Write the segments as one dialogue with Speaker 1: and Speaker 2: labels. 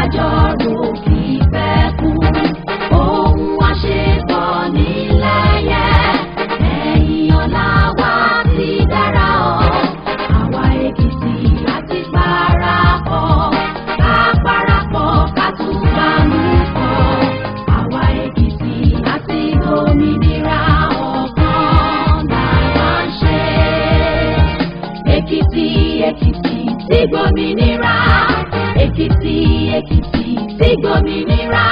Speaker 1: àjọrò kì í fẹ́ kú. Ohun àṣepọ̀ nílẹ̀ yẹ, ẹ̀yìn ọ̀la wa ti dára ọ̀. Àwa Èkìtì àti parapọ̀, ká parapọ̀ ká tún bá mú pọ̀. Àwa Èkìtì àti òmìnira ọ̀kan làwa ń ṣe. Èkìtì, Èkìtì sí gbòmìnira. Èkìtì, Èkìtì sí gbòmìnira.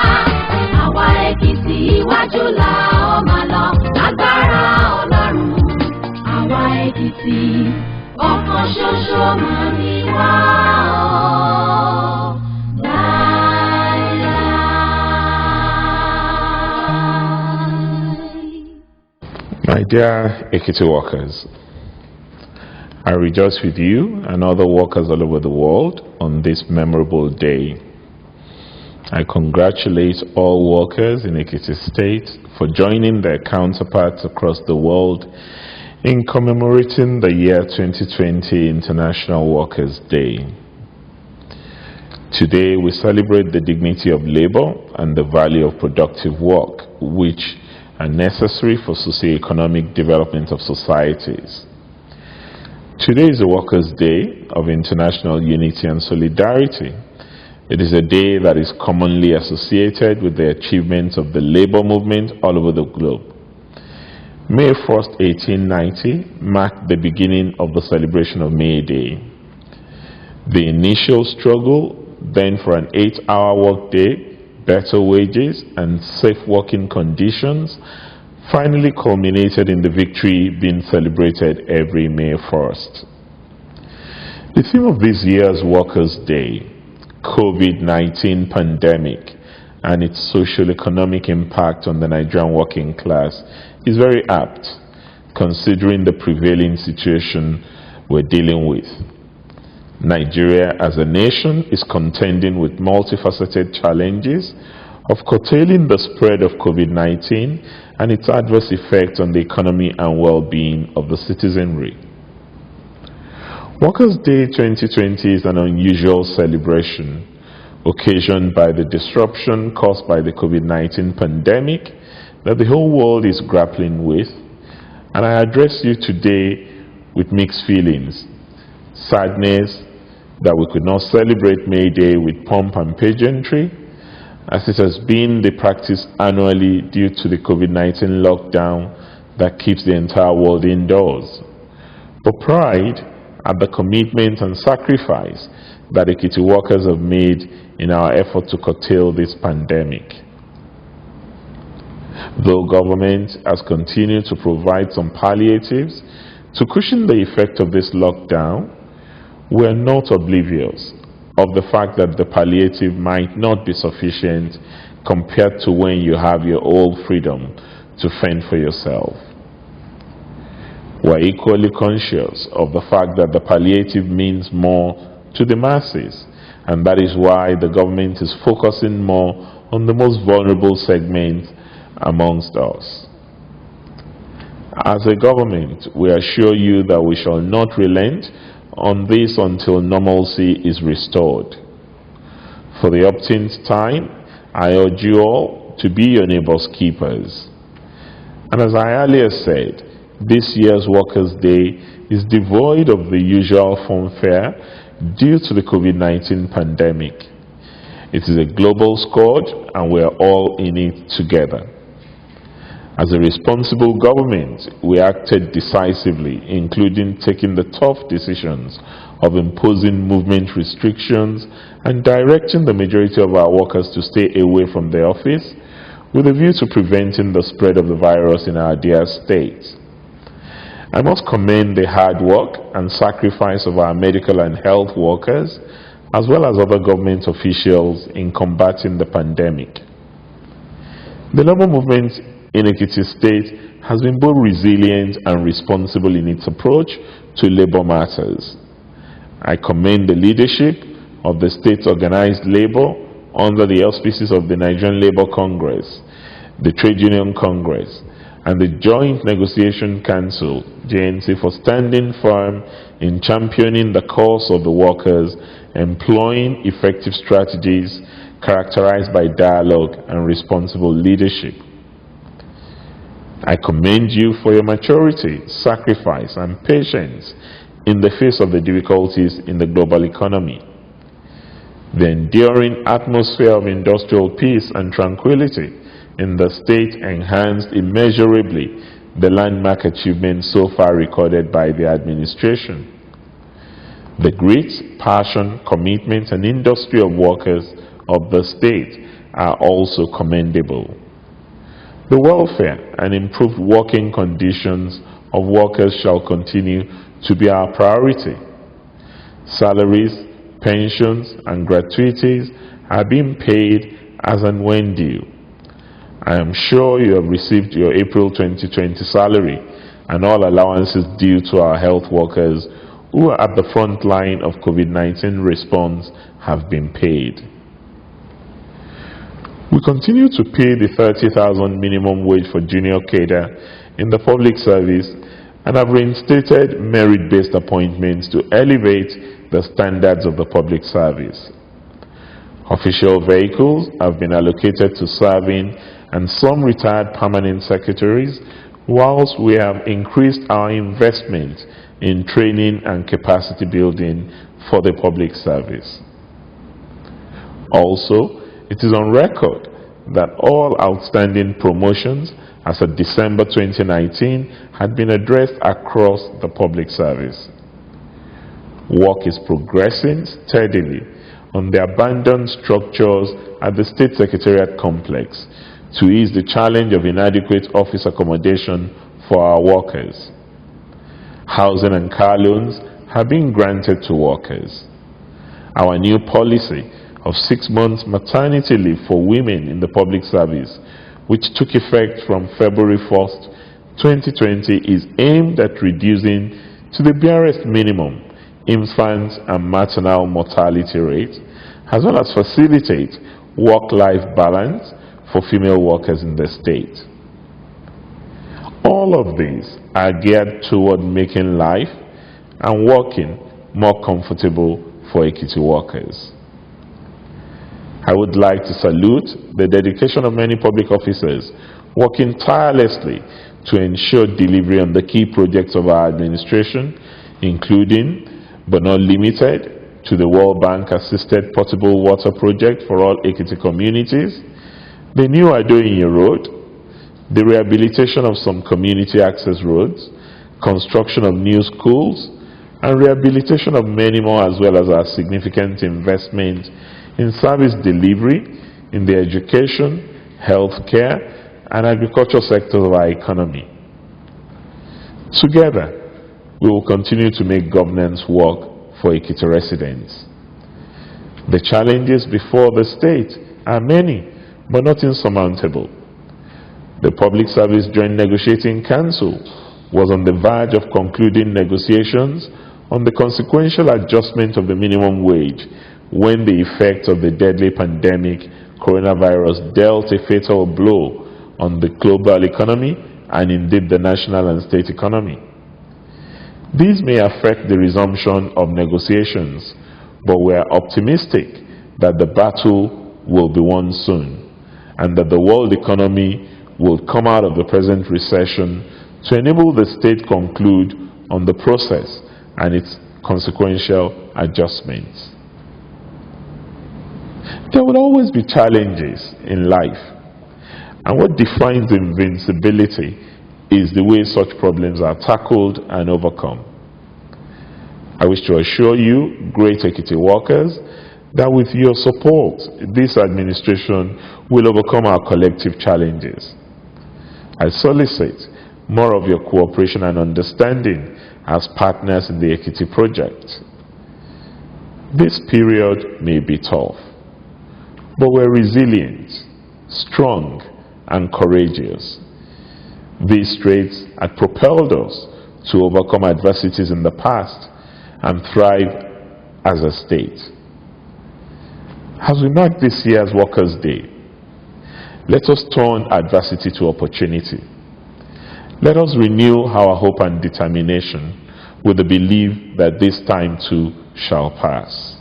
Speaker 1: Àwa Èkìtì iwájú la ó máa lọ lágbára Ọlọ́run. Àwa Èkìtì ọ̀kan ṣoṣo máa ní wá ọ́ láéláé.
Speaker 2: My dear Ekiti workers, I rejoice with you and other workers all over the world on this memorable day. I congratulate all workers in Ekiti State for joining their counterparts across the world in commemorating the year 2020 International Workers' Day. Today we celebrate the dignity of labor and the value of productive work, which are necessary for socio-economic development of societies. Today is a Workers' Day of international unity and solidarity. It is a day that is commonly associated with the achievements of the labor movement all over the globe. May 1st, 1890 marked the beginning of the celebration of May Day. The initial struggle then for an 8-hour workday, better wages, and safe working conditions finally culminated in the victory being celebrated every May 1st. The theme of this year's Workers' Day, COVID-19 pandemic and its socio-economic impact on the Nigerian working class, is very apt, considering the prevailing situation we're dealing with. Nigeria as a nation is contending with multifaceted challenges of curtailing the spread of COVID-19 and its adverse effects on the economy and well-being of the citizenry. Workers' Day 2020 is an unusual celebration occasioned by the disruption caused by the COVID-19 pandemic that the whole world is grappling with, and I address you today with mixed feelings. Sadness that we could not celebrate May Day with pomp and pageantry, as it has been the practice annually due to the COVID-19 lockdown that keeps the entire world indoors. But pride at the commitment and sacrifice that Ekiti workers have made in our effort to curtail this pandemic. Though government has continued to provide some palliatives to cushion the effect of this lockdown, we are not oblivious of the fact that the palliative might not be sufficient compared to when you have your old freedom to fend for yourself. We are equally conscious of the fact that the palliative means more to the masses, and that is why the government is focusing more on the most vulnerable segments amongst us. As a government, we assure you that we shall not relent on this until normalcy is restored. For the upteenth time, I urge you all to be your neighbor's keepers. And as I earlier said, this year's Workers' Day is devoid of the usual fanfare due to the COVID-19 pandemic. It is a global scourge and we are all in it together. As a responsible government, we acted decisively, including taking the tough decisions of imposing movement restrictions and directing the majority of our workers to stay away from the office with a view to preventing the spread of the virus in our dear state. I must commend the hard work and sacrifice of our medical and health workers, as well as other government officials in combating the pandemic. The labor movement in Ekiti State has been both resilient and responsible in its approach to labor matters. I commend the leadership of the state's organized labor under the auspices of the Nigerian Labour Congress, the Trade Union Congress, and the Joint Negotiation Council, JNC, for standing firm in championing the cause of the workers, employing effective strategies, characterized by dialogue and responsible leadership. I commend you for your maturity, sacrifice, and patience in the face of the difficulties in the global economy. The enduring atmosphere of industrial peace and tranquility in the state enhanced immeasurably the landmark achievements so far recorded by the administration. The grit, passion, commitment, and industry of workers of the state are also commendable. The welfare and improved working conditions of workers shall continue to be our priority. Salaries, pensions, and gratuities are being paid as and when due. I am sure you have received your April 2020 salary and all allowances due to our health workers who are at the front line of COVID-19 response have been paid. We continue to pay the 30,000 minimum wage for junior cadre in the public service and have reinstated merit-based appointments to elevate the standards of the public service. Official vehicles have been allocated to serving and some retired permanent secretaries, whilst we have increased our investment in training and capacity building for the public service. Also, it is on record that all outstanding promotions as of December 2019 had been addressed across the public service. Work is progressing steadily on the abandoned structures at the State Secretariat complex to ease the challenge of inadequate office accommodation for our workers. Housing and car loans have been granted to workers. Our new policy of 6 months maternity leave for women in the public service, which took effect from February 1st, 2020, is aimed at reducing to the barest minimum infant and maternal mortality rate, as well as facilitate work-life balance for female workers in the state. All of these are geared toward making life and working more comfortable for Ekiti workers. I would like to salute the dedication of many public officers working tirelessly to ensure delivery on the key projects of our administration, including, but not limited to, the World Bank assisted potable water project for all Ekiti communities, the new Abiodun Road, the rehabilitation of some community access roads, construction of new schools, and rehabilitation of many more, as well as our significant investment in service delivery in the education, healthcare, and agricultural sectors of our economy. Together, we will continue to make governance work for Ekiti residents. The challenges before the state are many, but not insurmountable. The Public Service Joint Negotiating Council was on the verge of concluding negotiations on the consequential adjustment of the minimum wage when the effects of the deadly pandemic coronavirus dealt a fatal blow on the global economy and indeed the national and state economy. These may affect the resumption of negotiations, but we are optimistic that the battle will be won soon and that the world economy will come out of the present recession to enable the state conclude on the process and its consequential adjustments. There will always be challenges in life, and what defines invincibility is the way such problems are tackled and overcome. I wish to assure you, great Ekiti workers, that with your support, this administration will overcome our collective challenges. I solicit more of your cooperation and understanding as partners in the Ekiti project. This period may be tough, but we're resilient, strong, and courageous. These traits have propelled us to overcome adversities in the past and thrive as a state. As we mark this year's Workers' Day, let us turn adversity to opportunity. Let us renew our hope and determination with the belief that this time too shall pass.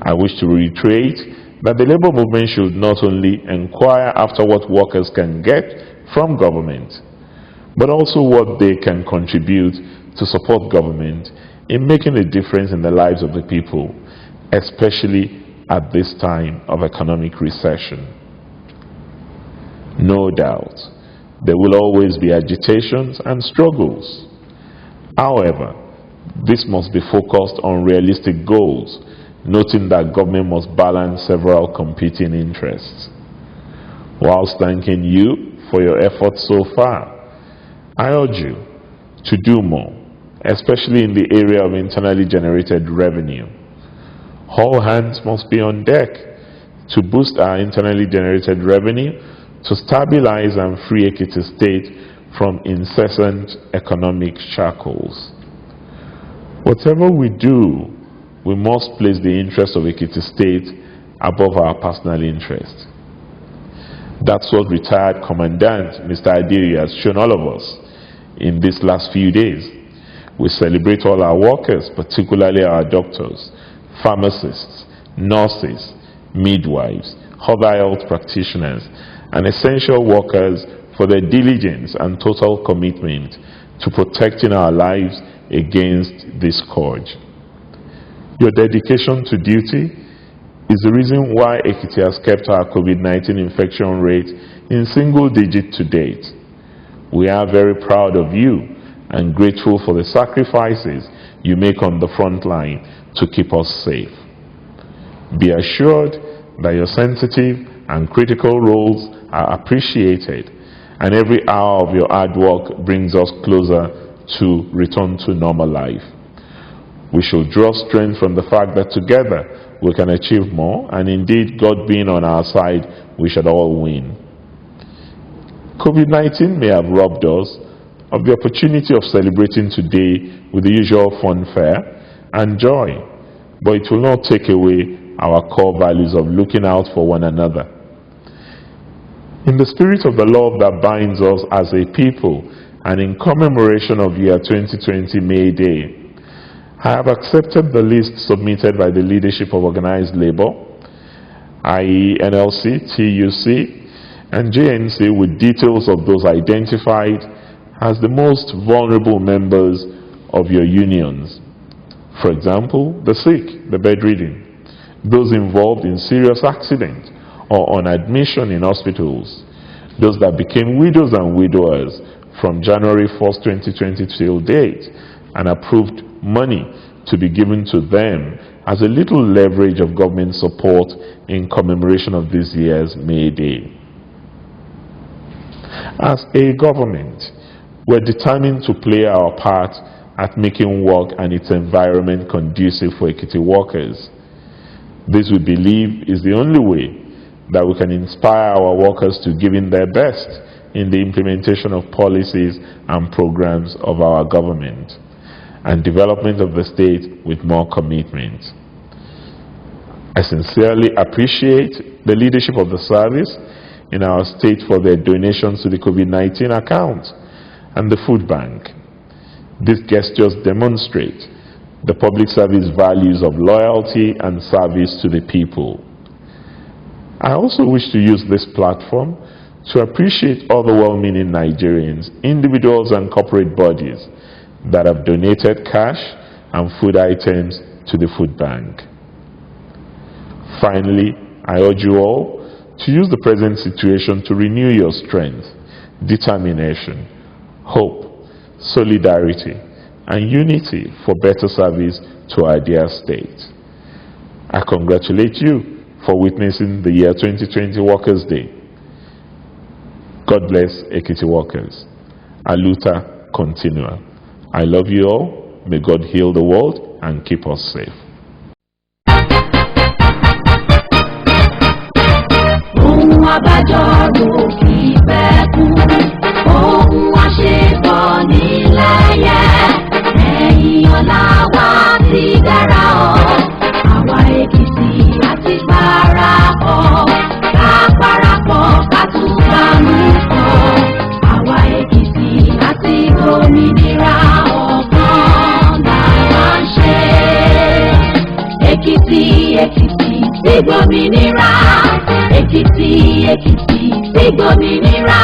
Speaker 2: I wish to reiterate that the labor movement should not only inquire after what workers can get from government, but also what they can contribute to support government in making a difference in the lives of the people, especially at this time of economic recession. No doubt, there will always be agitations and struggles. However, this must be focused on realistic goals, noting that government must balance several competing interests. Whilst thanking you for your efforts so far, I urge you to do more, especially in the area of internally generated revenue. All hands must be on deck to boost our internally generated revenue to stabilize and free Ekiti State from incessant economic shackles. Whatever we do, we must place the interest of Ekiti State above our personal interest. That's what retired Commandant Mr. Abiodun has shown all of us in these last few days. We celebrate all our workers, particularly our doctors, pharmacists, nurses, midwives, other health practitioners, and essential workers for their diligence and total commitment to protecting our lives against this scourge. Your dedication to duty is the reason why Ekiti has kept our COVID-19 infection rate in single digit to date. We are very proud of you and grateful for the sacrifices you make on the front line to keep us safe. Be assured that your sensitive and critical roles are appreciated, and every hour of your hard work brings us closer to return to normal life. We shall draw strength from the fact that together we can achieve more, and indeed, God being on our side, we shall all win. COVID-19 may have robbed us of the opportunity of celebrating today with the usual fanfare and joy, but it will not take away our core values of looking out for one another. In the spirit of the love that binds us as a people, and in commemoration of year 2020 May Day, I have accepted the list submitted by the leadership of organized labor, i.e. NLC, TUC, and JNC, with details of those identified as the most vulnerable members of your unions. For example, the sick, the bedridden, those involved in serious accident or on admission in hospitals, those that became widows and widowers from January 1st, 2020 till date, and approved money to be given to them as a little leverage of government support in commemoration of this year's May Day. As a government, we're determined to play our part at making work and its environment conducive for Ekiti workers. This, we believe, is the only way that we can inspire our workers to give in their best in the implementation of policies and programs of our government and development of the state with more commitment. I sincerely appreciate the leadership of the service in our state for their donations to the COVID-19 account and the food bank. These gestures demonstrate the public service values of loyalty and service to the people. I also wish to use this platform to appreciate other well-meaning Nigerians, individuals and corporate bodies that have donated cash and food items to the food bank. Finally, I urge you all to use the present situation to renew your strength, determination, hope, solidarity, and unity for better service to our dear state. I congratulate you for witnessing the year 2020 Workers' Day. God bless Ekiti workers. Aluta continua. I love you all. May God heal the world and keep us safe.
Speaker 1: Ohun abájọ́rò kì í pẹ́ kú, ohun àṣebọ̀ nílẹ̀yẹ, ẹ̀yìn ọ̀la wa ti dára ọ́, àwa Èkìtì àti parapọ̀, ká parapọ̀ ká tún bá mú kọ́, àwa Èkìtì àti òmìnira ọ̀kan là wá ń ṣe. Èkìtì, Èkìtì. gbòmìnira, Èkìtì Èkìtì sí gbòmìnira,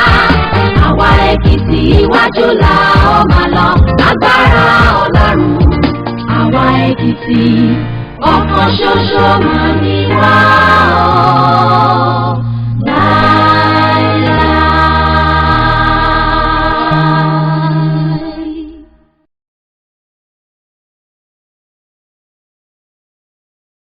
Speaker 1: àwa Èkìtì iwájú la ó máa lọ lágbára Ọlọ́run. Àwa Èkìtì ọ̀kan ṣoṣo mà ni wá o.